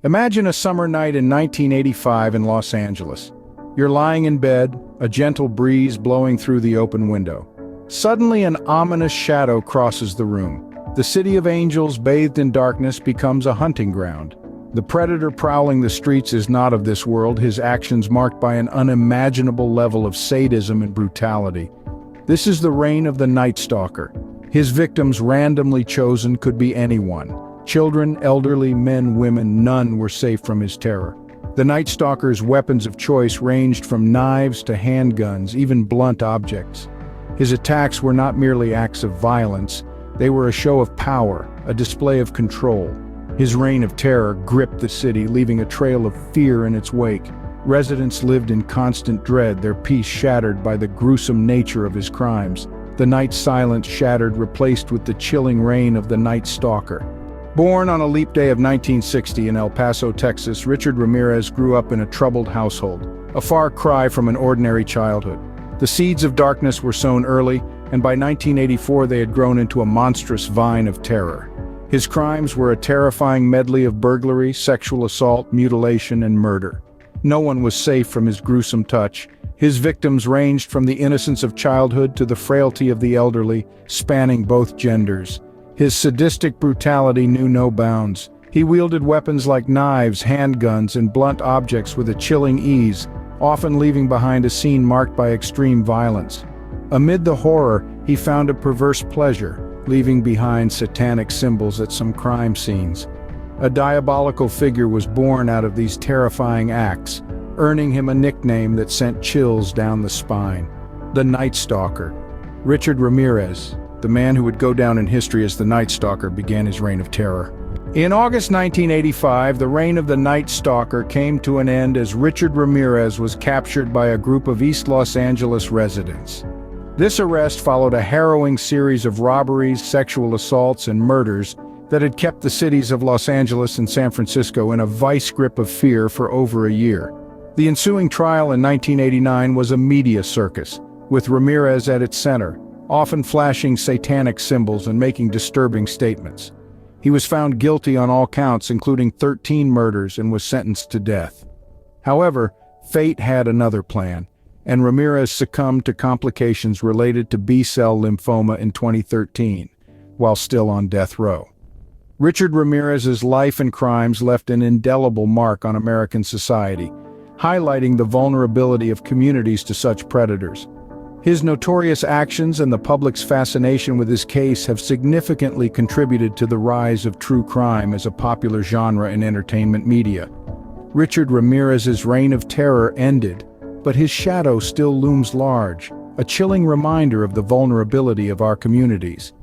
Imagine a summer night in 1985 in Los Angeles. You're lying in bed, a gentle breeze blowing through the open window. Suddenly, an ominous shadow crosses the room. The city of angels, bathed in darkness, becomes a hunting ground. The predator prowling the streets is not of this world, his actions marked by an unimaginable level of sadism and brutality. This is the reign of the Night Stalker. His victims, randomly chosen, could be anyone. Children, elderly, men, women, none were safe from his terror. The Night Stalker's weapons of choice ranged from knives to handguns, even blunt objects. His attacks were not merely acts of violence, they were a show of power, a display of control. His reign of terror gripped the city, leaving a trail of fear in its wake. Residents lived in constant dread, their peace shattered by the gruesome nature of his crimes. The night's silence shattered, replaced with the chilling reign of the Night Stalker. Born on a leap day of 1960 in El Paso, Texas, Richard Ramirez grew up in a troubled household, a far cry from an ordinary childhood. The seeds of darkness were sown early, and by 1984 they had grown into a monstrous vine of terror. His crimes were a terrifying medley of burglary, sexual assault, mutilation, and murder. No one was safe from his gruesome touch. His victims ranged from the innocence of childhood to the frailty of the elderly, spanning both genders. His sadistic brutality knew no bounds. He wielded weapons like knives, handguns, and blunt objects with a chilling ease, often leaving behind a scene marked by extreme violence. Amid the horror, he found a perverse pleasure, leaving behind satanic symbols at some crime scenes. A diabolical figure was born out of these terrifying acts, earning him a nickname that sent chills down the spine: the Night Stalker. Richard Ramirez, the man who would go down in history as the Night Stalker, began his reign of terror. In August 1985, the reign of the Night Stalker came to an end as Richard Ramirez was captured by a group of East Los Angeles residents. This arrest followed a harrowing series of robberies, sexual assaults, and murders that had kept the cities of Los Angeles and San Francisco in a vice grip of fear for over a year. The ensuing trial in 1989 was a media circus, with Ramirez at its center, often flashing satanic symbols and making disturbing statements. He was found guilty on all counts, including 13 murders, and was sentenced to death. However, fate had another plan, and Ramirez succumbed to complications related to B-cell lymphoma in 2013, while still on death row. Richard Ramirez's life and crimes left an indelible mark on American society, highlighting the vulnerability of communities to such predators. His notorious actions and the public's fascination with his case have significantly contributed to the rise of true crime as a popular genre in entertainment media. Richard Ramirez's reign of terror ended, but his shadow still looms large, a chilling reminder of the vulnerability of our communities.